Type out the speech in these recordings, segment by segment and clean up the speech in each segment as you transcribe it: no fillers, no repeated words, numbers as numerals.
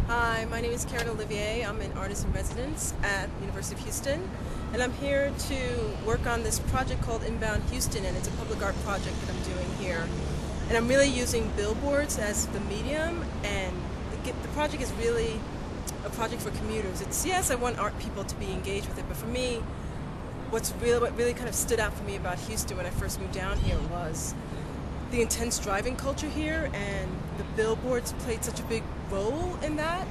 Hi, my name is Karyn Olivier. I'm an artist in residence at the University of Houston, and I'm here to work on this project called Inbound Houston, and it's a public art project that I'm doing here. And I'm really using billboards as the medium, and the project is really a project for commuters. Yes, I want art people to be engaged with it, but for me, what really kind of stood out for me about Houston when I first moved down here was the intense driving culture here, and the billboards played such a big role in that.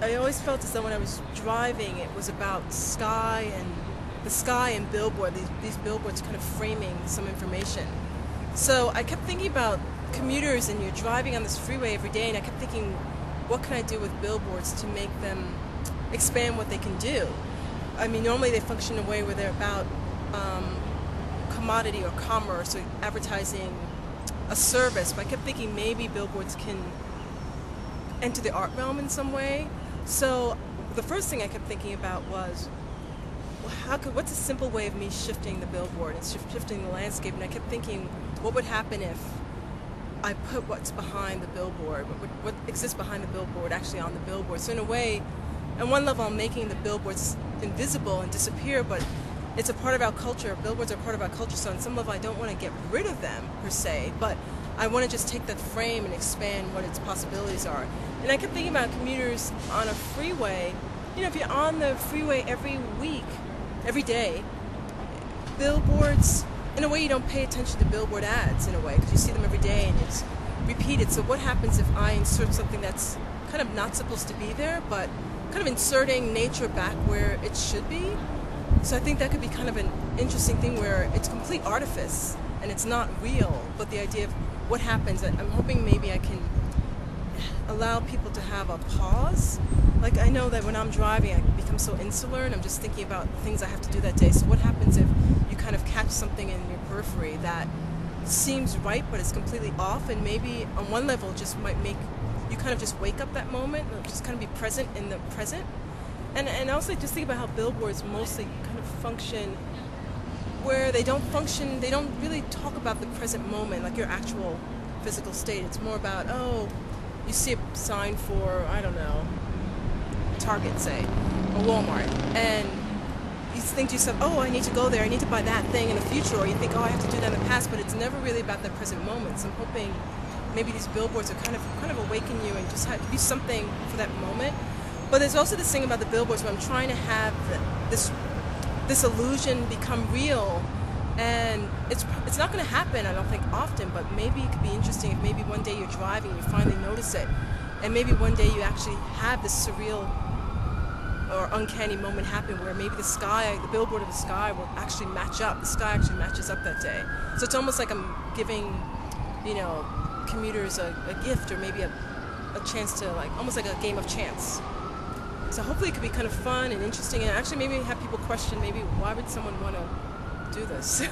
I always felt as though when I was driving, it was about sky and the sky and billboard, these billboards kind of framing some information. So I kept thinking about commuters, and you're driving on this freeway every day, and I kept thinking, what can I do with billboards to make them expand what they can do? I mean, normally they function in a way where they're about commodity or commerce or advertising a service, but I kept thinking maybe billboards can enter the art realm in some way. So the first thing I kept thinking about was, well, what's a simple way of me shifting the billboard and shifting the landscape? And I kept thinking, what would happen if I put what's behind the billboard, what exists behind the billboard actually on the billboard? So in a way, on one level, I'm making the billboards invisible and disappear, but it's a part of our culture. Billboards are part of our culture, so on some level I don't want to get rid of them per se, but I want to just take that frame and expand what its possibilities are. And I kept thinking about commuters on a freeway. You know, if you're on the freeway every week, every day, billboards, in a way you don't pay attention to billboard ads in a way, because you see them every day and it's repeated. So what happens if I insert something that's kind of not supposed to be there, but kind of inserting nature back where it should be? So I think that could be kind of an interesting thing where it's complete artifice and it's not real, but the idea of what happens, I'm hoping maybe I can allow people to have a pause. Like, I know that when I'm driving I become so insular and I'm just thinking about things I have to do that day. So what happens if you kind of catch something in your periphery that seems right but it's completely off, and maybe on one level just might make you kind of just wake up that moment, or just kind of be present in the present. And also just think about how billboards mostly kind of function where they don't really talk about the present moment, like your actual physical state. It's more about, oh, you see a sign for, I don't know, Target, say, or Walmart, and you think to yourself, oh, I need to go there, I need to buy that thing in the future, or you think, oh, I have to do that in the past, but it's never really about that present moment. So I'm hoping maybe these billboards are kind of awaken you and just have to be something for that moment. But there's also this thing about the billboards where I'm trying to have this illusion become real, and it's not going to happen, I don't think, often, but maybe it could be interesting if maybe one day you're driving and you finally notice it, and maybe one day you actually have this surreal or uncanny moment happen where maybe the billboard of the sky will actually match up. The sky actually matches up that day. So it's almost like I'm giving, commuters a gift, or maybe a chance to, like, almost like a game of chance. So hopefully it could be kind of fun and interesting, and actually maybe have people question, maybe why would someone want to do this?